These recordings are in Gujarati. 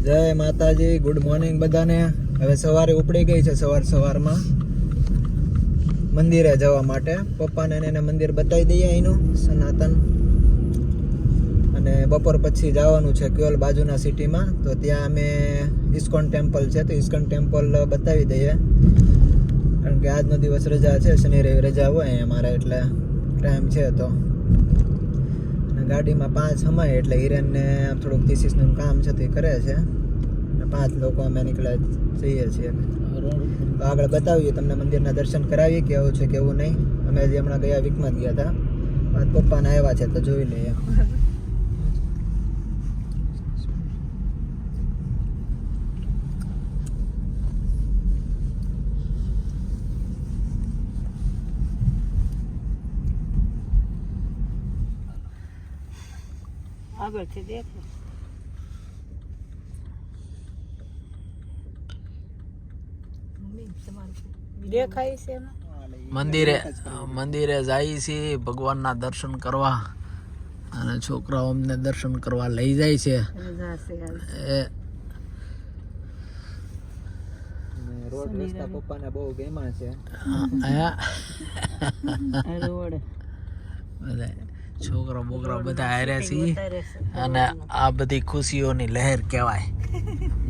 જય માતાજી, ગુડ મોર્નિંગ બધાને. હવે સવારે ઉપડી ગઈ છે, સવારમાં મંદિરે જવા માટે. પપ્પાને એને મંદિર બતાવી દઈએ અહીંનું સનાતન, અને બપોર પછી જવાનું છે ક્યોલ બાજુના સિટીમાં. તો ત્યાં અમે ઇસ્કોન ટેમ્પલ છે, તો ઇસ્કોન ટેમ્પલ બતાવી દઈએ, કારણ કે આજનો દિવસ રજા છે, શનિ રવિ રજા હોય અમારે, એટલે ટાઈમ છે. તો ગાડીમાં 5 સમાય એટલે હિરેનને થોડુંક થીસીસનું કામ છે તે કરે છે, અને 5 લોકો અમે નીકળ્યા જઈએ છીએ. તો આગળ બતાવીએ તમને, મંદિરના દર્શન કરાવીએ કેવું છે કેવું નહીં. અમે હજી હમણાં ગયા વીકમાં જ ગયા હતા, પપ્પાને આવ્યા છે તો જોઈ લઈએ. આગળથી દેખો દેખાય છે મંદિરે જાય છે ભગવાનના દર્શન કરવા, અને છોકરાઓ અમને દર્શન કરવા લઈ જાય છે. રોડ રસ્તા પપ્પાને બહુ ગમ્યા છે. રોડ છોકરા બોકરા બધા હારે છે, અને આ બધી ખુશીઓની લહેર કહેવાય.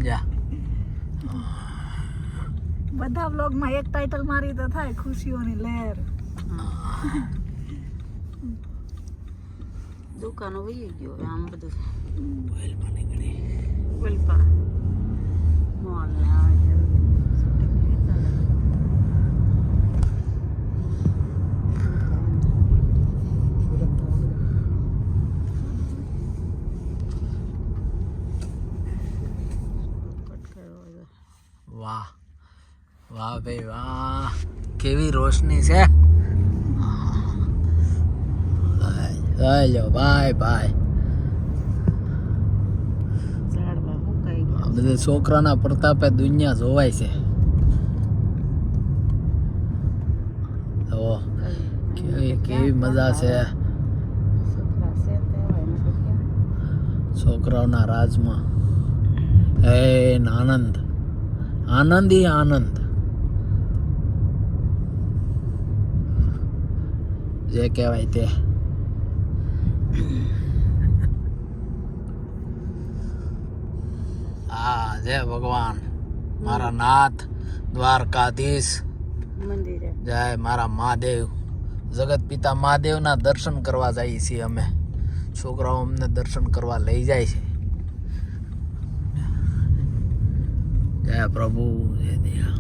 જા બધા વ્લોગમાં એક ટાઇટલ મારી તો થાય ખુશીઓની લહેર. દુકાનો વહી ગયો આમ બધું વેલમાં નીકળી વેલપા મોલ ને આવે વાહ વાહ ભાઈ વાહ, કેવી રોશની છે. ભાઈ ભાઈ બધા છોકરાના પ્રતાપે દુનિયા જોવાય છે. તો કેવી મજા છે છોકરાઓના રાજમાં. આનંદ આનંદ ઈ આનંદ જે કહેવાય તે. હા, જય ભગવાન, મારા નાથ દ્વારકાધીશ, જય મારા મહાદેવ, જગત પિતા મહાદેવના દર્શન કરવા જઈએ છીએ અમે. છોકરાઓ અમને દર્શન કરવા લઈ જાય છે. જય પ્રભુ, જય દયા.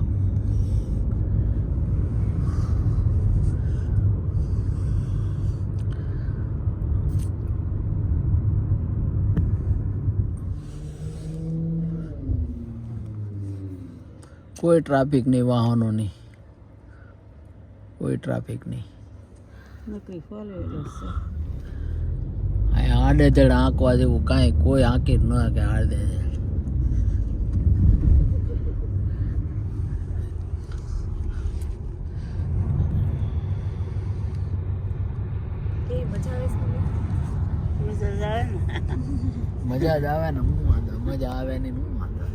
કોઈ ટ્રાફિક નહીં, વાહનો નહીં, કોઈ ટ્રાફિક નહીં. અહીંયા આડેધડ આંકવા જેવું કાંઈ કોઈ આંકી જ ન કે આડેધડ. મજા જ આવે ને, હું વાંધો, મજા આવે ને હું વાંધો.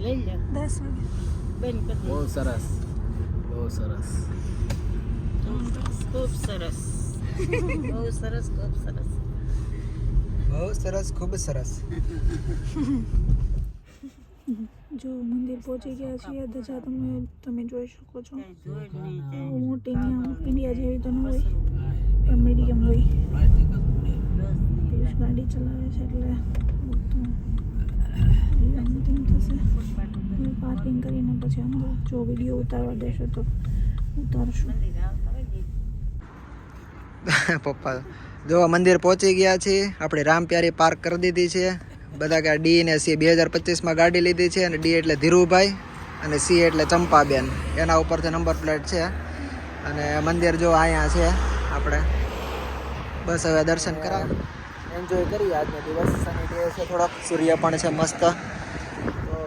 લઈ લે 10 વાગે બહુ સરસ, બહુ સરસ, ખૂબ સરસ, બહુ સરસ, ખૂબ સરસ, બહુ સરસ, ખૂબ સરસ. જો મંદિર પહોંચી ગયા છીએ, ધજા તમે જોઈ શકો છો. મોટી ઇન્ડિયા જેવી તો ન હોય, પણ મીડિયમ હોય. ગાડી ચલાવે છે એટલે થશે. પાર્કિંગ કરીને પછી અંદર જો વિડીયો ઉતારવા દેશે તો ઉતારશું. પપ્પા જો મંદિર પહોંચી ગયા છીએ. આપણે રામપ્યારી પાર્ક કરી દીધી છે. બધા કે ડી ને સી 2025માં ગાડી લીધી છે, અને ડી એટલે ધીરુભાઈ અને સી એટલે ચંપાબેન, એના ઉપરથી નંબર પ્લેટ છે. અને મંદિર જો અહીંયા છે. આપણે બસ હવે દર્શન કરાવ, એન્જોય કરીએ આજનો દિવસ. સની ડે છે, થોડોક સૂર્ય પણ છે મસ્ત, તો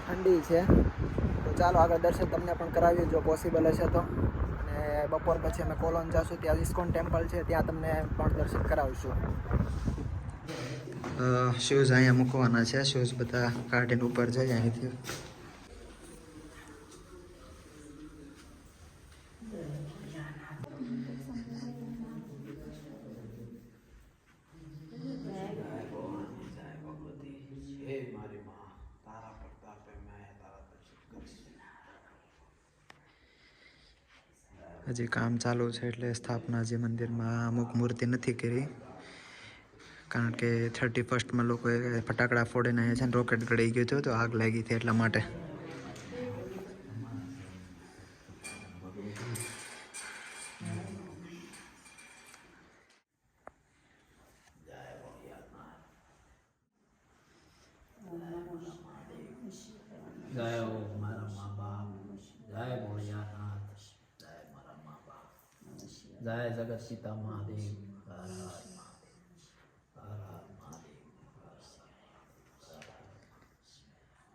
ઠંડી છે. તો ચાલો આગળ દર્શન તમને પણ કરાવીએ જો પોસિબલ હશે તો. અને બપોર પછી અમે કોલોન જઈશું, ત્યાં ઇસ્કોન ટેમ્પલ છે, ત્યાં તમને પણ દર્શન કરાવીશું. શૂઝ અહીંયા મૂકવાના છે. શૂઝ બધા કાઢીને ઉપર જાય અહીંથી. હજી કામ ચાલુ છે એટલે સ્થાપનાજી મંદિરમાં અમુક મૂર્તિ નથી કરી, કારણ કે 31st લોકોએ ફટાકડા ફોડીને અહીંયા છે ને રોકેટ ગળી ગયું હતું તો આગ લાગી હતી એટલા માટે. જય હો મારા મા બાપ, જય ભોળિયાનાથ, જય મારા મા બાપ, જય જગત પિતા મહાદેવ, હર હર મહાદેવ, હર હર મહાદેવ,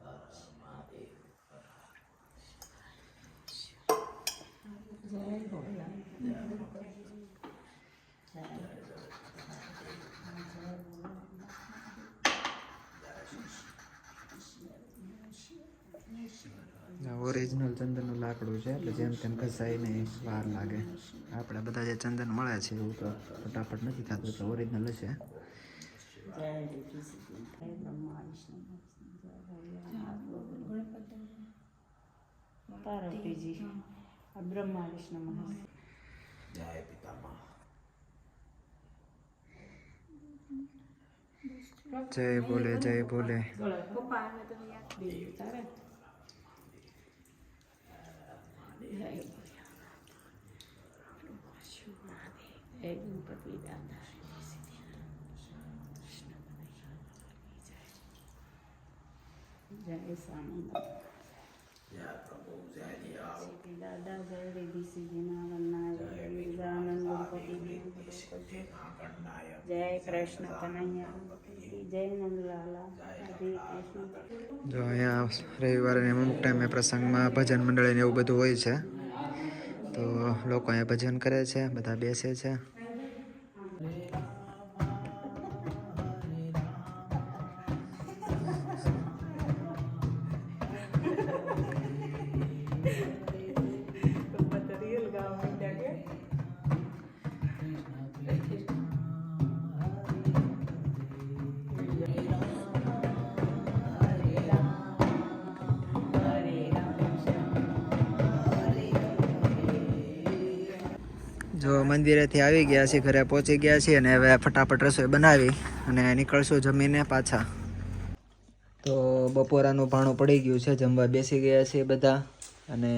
હર હર મહાદેવ. ઓરિજિનલ ચંદનનું લાકડું છે એટલે જેમ તેમ ઘસાય નહીં, વાર લાગે. આપણે બધા જે ચંદન મળે છે એવું તો ફટાફટ નથી થતું, એટલે ઓરિજિનલ હશે. પાર્વતીજી બ્રહ્મા વિષ્ણુ મહેશ. જય પિતામહ. જય બોલે જય બોલે. ગણપતિ દાદા જય સ્વામી, જય પ્રભુ, જય દિયાળ, સિદ્ધિ દાદા જય રીધિ સિદ્ધિ નારાયણ ગજાનંદ ગણપતિ જય કૃષ્ણ કનૈયા જય નંદલાલા હરે કૃષ્ણ. જો અહીંયા રવિવારે અમુક ટાઈમે પ્રસંગમાં ભજન મંડળી ને એવું બધું હોય છે, તો લોકો અહીંયા ભજન કરે છે, બધા બેસે છે. જો મંદિરેથી આવી ગયા છીએ, ઘરે પહોંચી ગયા છીએ અને હવે ફટાફટ રસોઈ બનાવી અને નીકળશું જમીને પાછા. તો બપોરાનું ભાણું પડી ગયું છે, જમવા બેસી ગયા છીએ બધા અને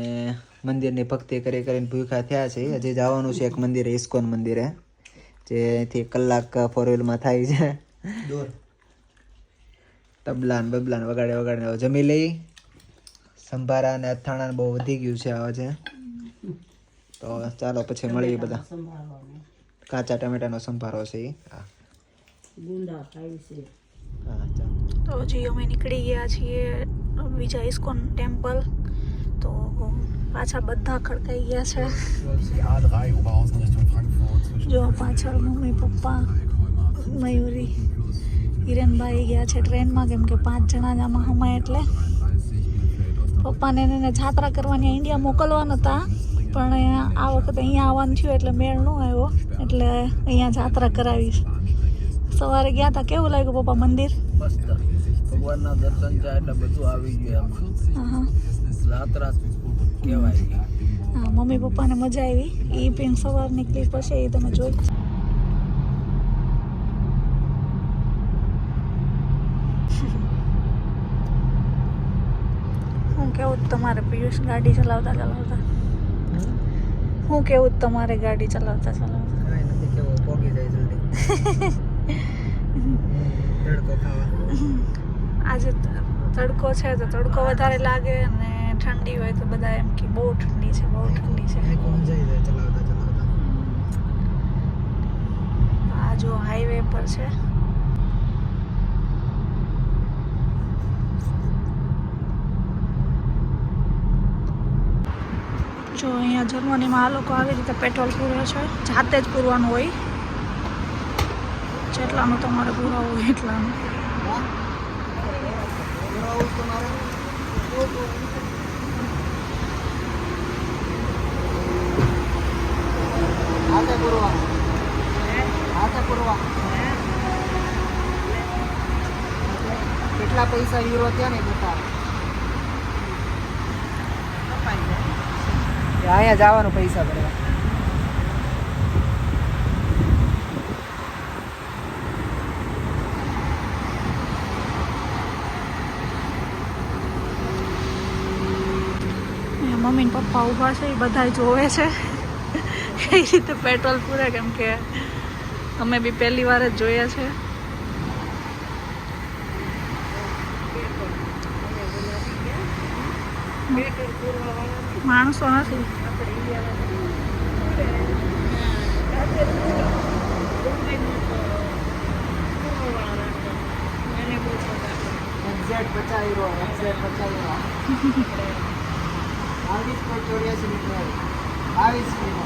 મંદિરની ભક્તિ કરી કરીને ભૂખ્યા થયા છે. હજી જવાનું છે એક મંદિરે, ઇસ્કોન મંદિરે, જેથી કલાક 4-wheelમાં થાય છે. તબલા ને બબલા ને વગાડે વગાડે જમી લઈ. સંભારા અને અથાણા બહુ વધી ગયું છે આજે, તો ચાલો પછી મળીએ બધા. કાચા ટમેટાનો સંભારો છે એ. હા ગુંડા ખાય છે. હા ચાલો. તો હજી અમે નીકળી ગયા છીએ બીજા ઇસ્કોન ટેમ્પલ. તો પાછા બધા ખડકાઈ ગયા છે. જો પાછળ મમ્મી પપ્પા મયુરી હિરેનભાઈ ગયા છે ટ્રેનમાં, કેમ કે 5 જણા જ આમાં હમાય એટલે. પપ્પાને એને જાત્રા કરવાની ઇન્ડિયા મોકલવાના હતા, પણ આ વખતે અહીંયા આવવાનું થયું એટલે મેળ ન આવ્યો, એટલે અહીંયા જાત્રા કરાવીશ. સવારે ગયા હતા, કેવું લાગ્યું પપ્પા મંદિર? મસ્ત, ભગવાનના દર્શન છે એટલે બધું આવી ગયું એમાં. જાત્રા કહેવાય. હા, મમ્મી પપ્પાને મજા આવી. એ પણ સવારની ક્લિપ હશે, એ તમે જોઈ. હું કેવું તમારે પિયુષ ગાડી ચલાવતા ચલાવતા? હું કેવું તમારે ગાડી ચલાવતા ચલાવતા? કાંઈ નથી કેવું, પોગી જાય જલ્દી. તડકો ખાવા. આજે તડકો છે તો તડકો વધારે લાગે, અને ઠંડી હોય તો બધા એમ કે બહુ ઠંડી છે, બહુ ઠંડી છે. જાય ચલાવતા ચલાવતા. આ જો હાઈવે પર છે. જો અહીંયા જર્મનીમાં આ લોકો આવી રીતે પેટ્રોલ પૂરે છે, જાતે જ પૂરવાનું હોય. જેટલાનું તમારે પુરાવું એટલાનું. કેટલા પૈસા યુરો ત્યાં ને બતા અહીંયા જવાનું પૈસા ભરવા. મમ્મી ને પપ્પા ઊભા છે, એ બધા જોવે છે કઈ રીતે પેટ્રોલ પૂરે, કેમ કે અમે બી પહેલી વાર જ જોયા છે. માણસો નથી. Exact 50 euro, exact 50 euro. 22.84 metre 22 kilo.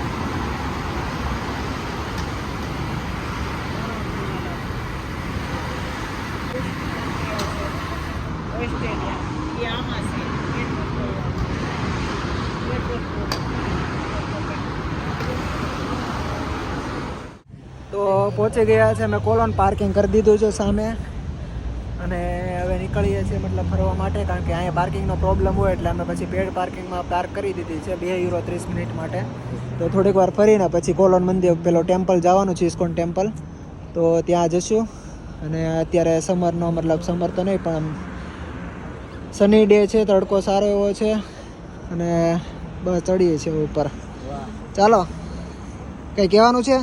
તો પહોંચી ગયા છે, અમે કોલોન પાર્કિંગ કરી દીધું છે સામે, અને હવે નીકળીએ છીએ મતલબ ફરવા માટે, કારણ કે અહીંયા પાર્કિંગનો પ્રોબ્લેમ હોય એટલે અમે પછી પેડ પાર્કિંગમાં પાર્ક કરી દીધી છે 2 યુરો 30 મિનિટ માટે. તો થોડીક વાર ફરીને પછી કોલોન મંદિર પેલો ટેમ્પલ જવાનું છે, ઇસ્કોન ટેમ્પલ, તો ત્યાં જશું. અને અત્યારે સમરનો મતલબ સમર તો નહીં પણ સની ડે છે, તડકો સારો એવો છે, અને બસ ચડીએ છીએ ઉપર. ચાલો, કંઈ કહેવાનું છે?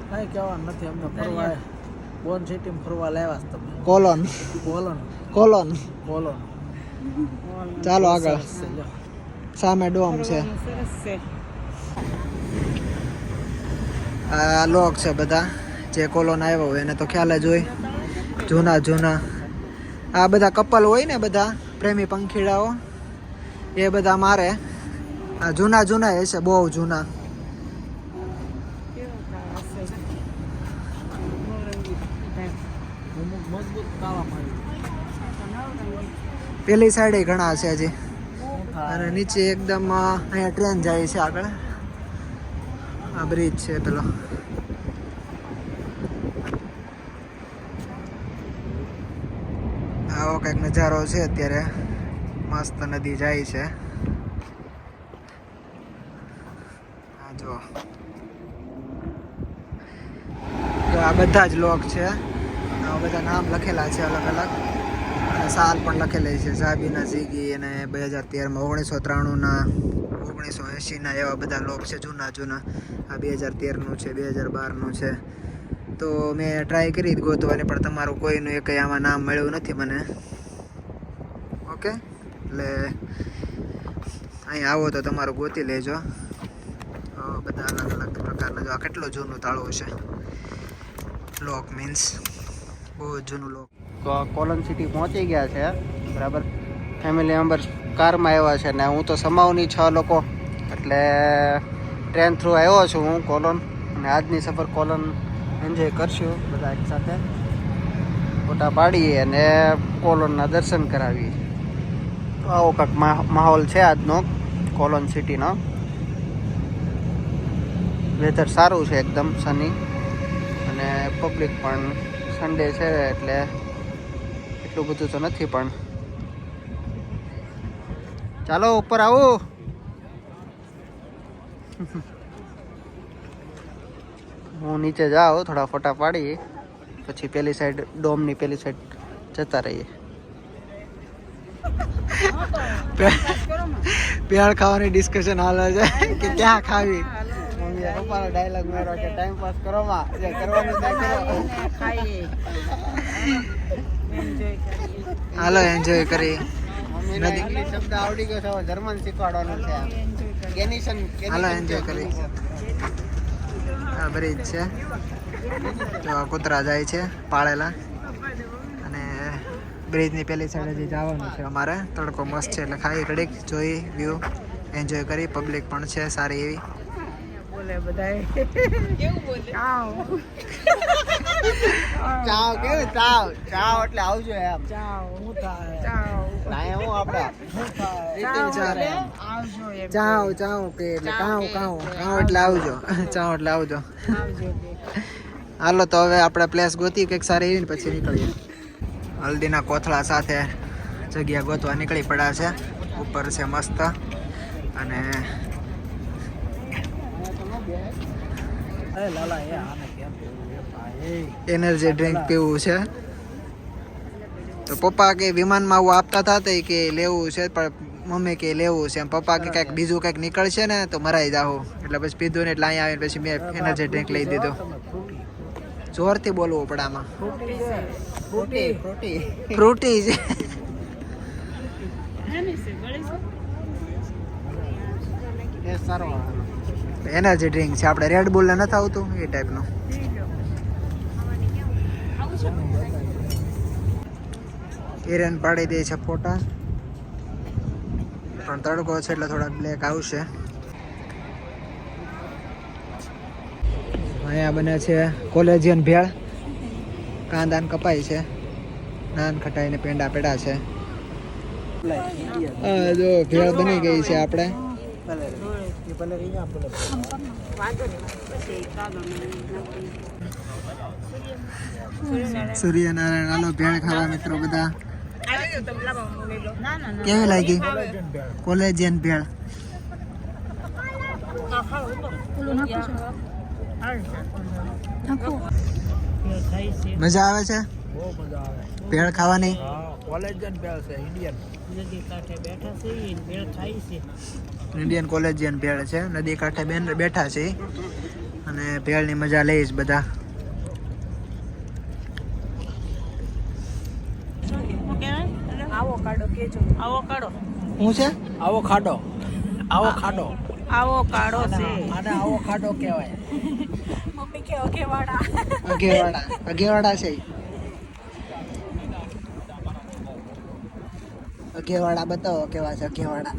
કાંઈ કહેવાનું નથી, અમને ફરવા બોન સિટીમાં ફરવા લાવ્યા છે તમે. કોલોન બોલોન કોલોન બોલોન. ચાલો આગળ, સામે ડોમ છે. આ લોક છે બધા જે કોલોન આવ્યા હોય એને તો ખ્યાલ જ હોય. જૂના આ બધા કપલ હોય ને, બધા પ્રેમી પંખીડાઓ, એ બધા મારે આ જૂના હશે, બહુ જૂના. મજબૂત કાળા પાડી. પેલી સાઈડે ઘણા છે હજી, અને નીચે એકદમ અહીંયા ટ્રેન જાય છે આગળ. આ બ્રિજ છે પેલો. આવો કંઈક નજારો છે અત્યારે, મસ્ત નદી જાય છે. આ જો આ બધા જ લોક છે, આ બધા નામ લખેલા છે અલગ અલગ, અને સાલ પણ લખેલી છે. ઝાબીના ઝીગી અને 2013માં 1993ના 1980ના એવા બધા લોક છે જૂના. આ 2013નું છે, 2012નું છે. તો મેં ટ્રાય કરી ગોતવાની, પણ તમારું કોઈનું એ કંઈ આમાં નામ મળ્યું નથી મને. ઓકે, એટલે અહીં આવો તો તમારું ગોતી લેજો. બધા અલગ અલગ પ્રકારના. જો આ કેટલું જૂનું તાળું છે. લોક મીન્સ બહુ જૂનું લોક. કોલોન સિટી પહોંચી ગયા છે, બરાબર. ફેમિલી મેમ્બર કારમાં આવ્યા છે, ને હું તો સમાવની 6 લોકો, એટલે ટ્રેન થ્રુ આવ્યો છું હું કોલોન. અને આજની સફર કોલોન એન્જોય કરશું બધા એક સાથે, ફોટા પાડીએ અને કોલોનના દર્શન કરાવીએ. તો આવો કાંઈક માહોલ છે આજનો કોલોન સિટીનો. વેધર સારું છે એકદમ સની, અને પબ્લિક પણ સન્ડે છે એટલે એટલું બધું તો નથી, પણ ચાલો ઉપર આવો. હું નીચે જાઉં, થોડા ફોટા પાડી, પછી પેલી સાઈડ ડોમની પેલી સાઈડ જતા રહીએ. પેળ ખાવાની ડિસ્કશન હાલે છે કે ક્યાં ખાવી. મમ્મીએ પપ્પાનો ડાયલોગ માર્યો કે ટાઈમ પાસ કરો માં, જે કરવાનું તે કરો. હાલો એન્જોય કરી. મમ્મીને ઇંગ્લિશ શબ્દ આવડી ગયો છે, હવે જર્મન શીખવાડવાનું છે. કેનિશન હાલો એન્જોય કરી. આ બ્રિજ છે, જો કૂતરા જાય છે પાળેલા, અને બ્રિજની પેલી સાઈડ હજી જવાનું છે અમારે. તડકો મસ્ત છે એટલે ખાઈ ઘડીક જોઈ વ્યૂ એન્જોય કરી. પબ્લિક પણ છે સારી એવી. બોલે બધાય કેવું બોલે ચાવ કેવું ચાવ ચાવ એટલે આવજો એમ ચાવ હું થાય ચાવ ના હું આપણે આવજો એમ ચાવ ચાવ કે એટલે કાવ કાવ કાવ એટલે આવજો ચાવ એટલે આવજો આવજો કે હાલો તો હવે આપણે પ્લેસ ગોતી કંઈક સારી એવી ને પછી નીકળીએ. હલ્દીના કોથળા સાથે જગ્યા ગોતવા નીકળી પડ્યા છે. ઉપર છે મસ્ત અને એનર્જી ડ્રિંક પીવું છે. તો પપ્પા કે વિમાનમાં આવું આપતા હતા તે કે લેવું છે પણ મમ્મી કે લેવું છે એમ પપ્પા કે કંઈક બીજું કંઈક નીકળશે ને તો મરાઈ જાઉં એટલે પછી પીધું ને એટલે અહીંયા આવીને પછી મેં એનર્જી ડ્રિંક લઈ દીધો. જોરથી બોલવું પડે આમાં. ફ્રૂટી ફ્રૂટી ફ્રૂટી છે. એ સારો એનર્જી ડ્રિંક છે આપણે રેડ બુલ ને નથી આવતું એ ટાઈપનું. હિરેન પાડી દે છે ફોટા પણ તડકો છે એટલે થોડાક બ્લેક આવશે. અહીંયા બને છે કોલેજિયન ભેળ. કાંદાન કપાય છે, નાન ખટાઈને પેંડા પેડા છે. હા જો ભેળ બની ગઈ છે આપણે. સૂર્યનારાયણ હાલો ભેળ ખાવા મિત્રો બધા. કેવી લાગી કોલેજિયન ભેળ? મજા આવે છે ભેળ ખાવાની? ઇન્ડિયન કોલેજિયન ભેળ છે. નદી કાંઠે બેઠા છે અને ભેળની મજા લઈશ બધા. આવો કાઢો કેજો આવો કાઢો શું છે? આવો ખાડો આવો ખાડો આવો કાઢો છે આને આવો ખાડો કહેવાય. મમ્મી કે અગેવાડા. અગેવાડા છે. અગેવાડા બતાવો કેવા છે અગેવાડા.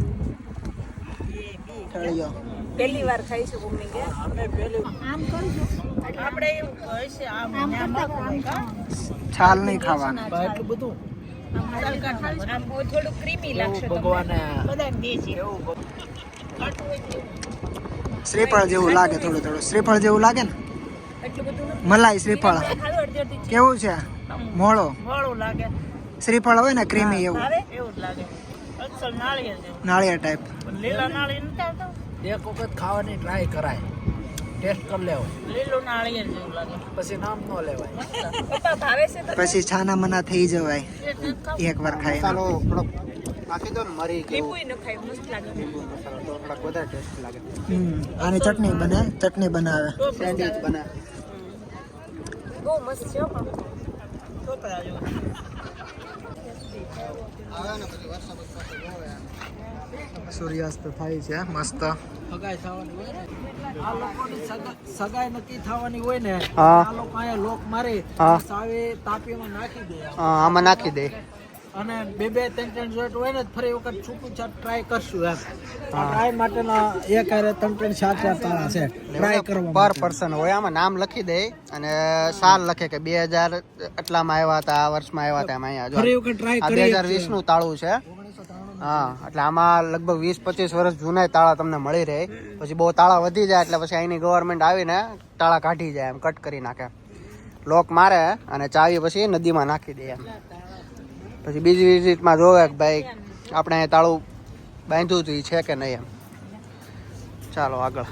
ઠળિયો પહેલી વાર ખાઈ છે મમ્મી કે આમ કરજો આપણે એવું કહે છે આમ છાલ નહીં ખાવાનું. એટલું બધું આમ થોડું ક્રીમી લાગશે ભગવાને બધાને દેશે શ્રીફળ જેવું લાગે થોડું થોડું. શ્રીફળ જેવું લાગે ને એટલું બધું મલાઈ શ્રીફળ ખાલી અડધી કેવું છે? મોળો મોડું લાગે શ્રીફળ હોય ને ક્રીમી એવું આવે એવું જ લાગે અસલ નાળિયેર જેવું નાળિયેર ટાઈપ. પણ લીલા નાળિયેર નથી આવતો એક વખત ખાવાની ટ્રાય કરાય, ટેસ્ટ કરી લેવો, લીલું નાળિયેર જેવું લાગે પછી નામ ન લેવાય. પપ્પા ભાવે છે તો પછી છાના મના થઈ જવાય એક વાર ખાઈ. ચાલો થોડોક નાખી દો ને મરી કેવું લીંબુ ન ખાય મસ્ત લાગે મસાલો તો થોડાક વધારે ટેસ્ટ લાગે. આની ચટણી બને, ચટણી બનાવે. સેન્ડવિચ બને. બહુ મસ્ત છે હો પણ છોકરા જેવું આવે ને પછી વરસાદ સૂર્યાસ્ત થાય છે મસ્ત. સગાઈ થવાની હોય ને, આ લોકોની સગાઈ નક્કી થવાની હોય ને, હા. આ લોકો અહીંયા લોક મારી હા. સાવે તાપીમાં નાખી દે આમાં નાખી દે. અને બે ત્રણ જોઈન્ટ હોય ને ફરી વખત છૂટું છાટ ટ્રાય કરશું એમ. હા. ટ્રાય માટેના એક હારે ત્રણ ચાર તાળા છે ટ્રાય કરવા પર માટે. પર્સન હોય આમાં નામ લખી દે અને સાલ લખે કે 2000 એટલામાં આવ્યા હતા, આ વર્ષમાં આવ્યા હતા. એમાં અહીંયા ફરી જો વખત ટ્રાય આ કરી 2020 નું તાળું છે. હા, એટલે આમાં લગભગ 20-25 વર્ષ જૂના તાળા તમને મળી રહે. પછી બહુ તાળા વધી જાય એટલે પછી અહીંની ગવર્મેન્ટ આવીને તાળા કાઢી જાય, એમ કટ કરી નાખે, લોક મારે અને ચાવી પછી નદીમાં નાખી દે એમ. પછી બીજી વિઝિટમાં જોવે કે ભાઈ આપણે અહીં તાળું બાંધ્યું હતું છે કે નહીં એમ. ચાલો આગળ.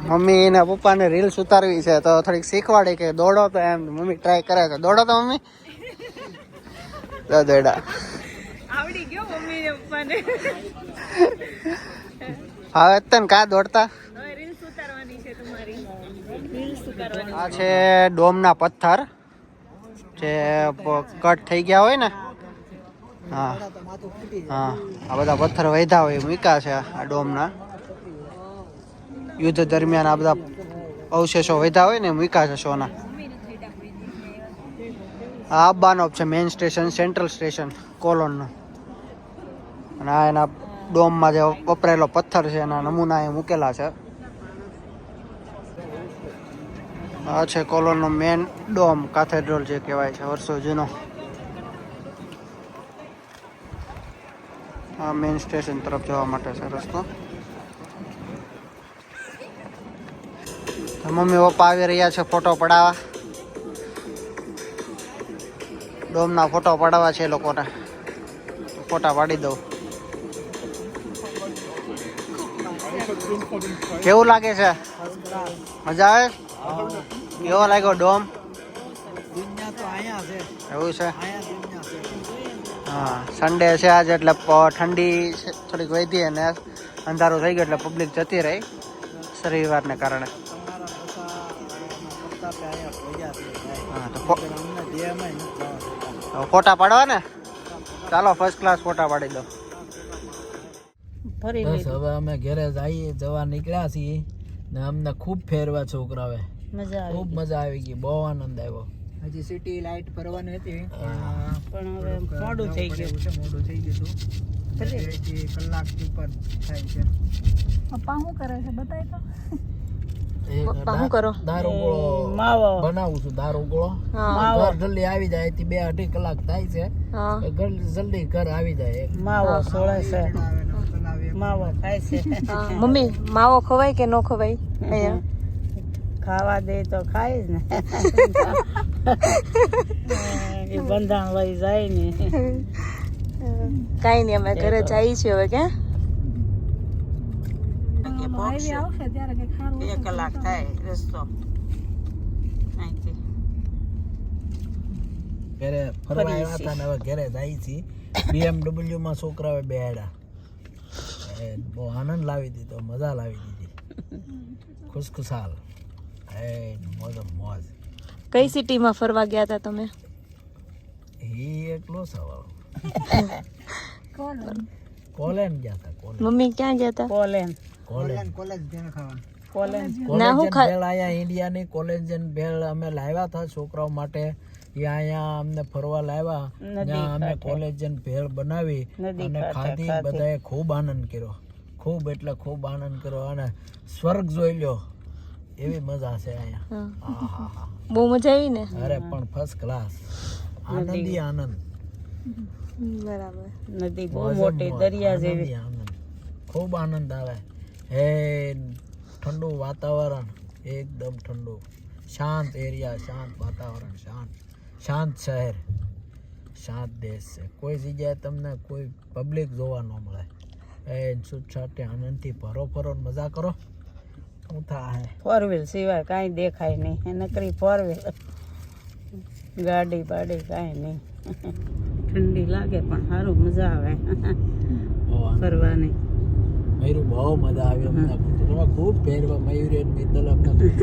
મમ્મી ને પપ્પાને રીલ્સ ઉતારવી છે તો થોડીક શીખવાડી કે દોડો તો એમ. મમ્મી ટ્રાય કરે તો દોડો તો મમ્મી દોડા આવડી ગયો મમ્મી ને પપ્પાને હવે તને કા દોડતા. હવે રીલ્સ ઉતારવાની છે તમારી રીલ્સ ઉતારવાની આ છે ડોમના પથ્થર જે કટ થઈ ગયા હોય ને. હા હા, આ બધા પથ્થર વધ્યા હોય મૂક્યા છે આ ડોમના. યુદ્ધ દરમિયાન આ બધા અવશેષો વધ્યા હોય ને મૂક્યા છે સોના. આ આબાનો છે મેઇન સ્ટેશન, સેન્ટ્રલ સ્ટેશન કોલોનનું. અને આ એના ડોમમાં જે વપરાયેલો પથ્થર છે એના નમૂના એ મૂકેલા છે. આ છે કોલોનનો મેન ડોમ કાથેડ્રલ જે કહેવાય છે વર્ષો જૂનો. આ મેઇન સ્ટેશન તરફ જવા માટે છે રસ્તો. તો મમ્મી પપ્પા આવી રહ્યા છે ફોટો પડાવવા. ડોમના ફોટો પડાવવા છે એ લોકોને. ફોટા પાડી દઉં. કેવું લાગે છે? મજા આવે? કેવો લાગ્યો ડોમ? એવું છે. હા, સન્ડે છે આજે એટલે ઠંડી થોડીક વધી અને અંધારું થઈ ગયું એટલે પબ્લિક જતી રહી રવિવારને કારણે. હા, તો ફોટા પાડવા ને? ચાલો ફર્સ્ટ ક્લાસ ફોટા પાડી દો. બસ હવે અમે ઘરે જવા નીકળ્યા છીએ ને અમને ખૂબ ફેરવા છોકરાવે. ખૂબ મજા આવી ગઈ, બહુ આનંદ આવ્યો. હજી સિટી લાઇટ ભરવાની હતી પણ હવે મોડું થઈ ગયું. મોડું થઈ ગયું કલાકથી ઉપર થાય છે. પપ્પા શું કરે છે બતાય તો. પપ્પા શું કરો? દારૂ ગોળો બનાવું છું. દારૂ ગોળો ઘર જલ્દી આવી જાય. 2-2.5 કલાક થાય છે. જલ્દી ઘર આવી જાય. માવો સોળે છે, માવો ખાય છે. મમ્મી માવો ખવાય કે ન ખવાય? અહીંયા ખાવા દે તો ખાય જ ને. એ બંધાણ લઈ જાય ને. કાંઈ નહીં, અમે ઘરે જઈએ છીએ હવે. ક્યાં આવશે ત્યારે કે ખારું 1 કલાક થાય રસ્તો અહીંથી. ઘરે ફરવા આવ્યા હતા ને હવે ઘરે જાય છીએ. BMW માં છોકરાઓએ બેહાડ્યા. બહુ આનંદ લાવી દીધો, મજા લાવી દીધી. ખુશખુશાલ મોજ. કઈ સિટીમાં ફરવા ગયા હતા તમે? એકલો સવાલ. કોલેન ગયા હતા. મમ્મી ક્યાં ગયા હતા? કોલેન કોલેજ ધ્યાન ખાવાનું. ભેળ આયા ઇન્ડિયાની કોલેજન ભેળ અમે લાવ્યા હતા છોકરાઓ માટે. એ અહીંયા અમને ફરવા લાવ્યા. ત્યાં અમે કોલેજન ભેળ બનાવી અને ખાધી. બધાએ ખૂબ આનંદ કર્યો. ખૂબ એટલે ખૂબ આનંદ કર્યો અને સ્વર્ગ જોઈ લ્યો એવી મજા છે અહીંયા. બહુ મજા આવી ને? અરે પણ ફર્સ્ટ ક્લાસ. આનંદી આનંદ. બરાબર. નદી બહુ મોટી, દરિયા જેવી. ખૂબ આનંદ આવે. હે ઠંડુ વાતાવરણ, એકદમ ઠંડુ. શાંત એરિયા, શાંત વાતાવરણ, શાંત શહેર, શાંત દેશ છે. કોઈ જગ્યાએ તમને કોઈ પબ્લિક જોવા ન મળે. એ છૂટછાટે આનંદથી ફરો મજા કરો. શું થાય? 4 વ્હીલ સિવાય કાંઈ દેખાય નહીં. નકરી 4 વ્હીલ, ગાડી બાડી કાંઈ નહીં. ઠંડી લાગે પણ સારું મજા આવે ફરવાની. મયુર બહુ મજા આવી અમને. ખૂબ ફેરવા મયુર મિત્તલ અમને ખૂબ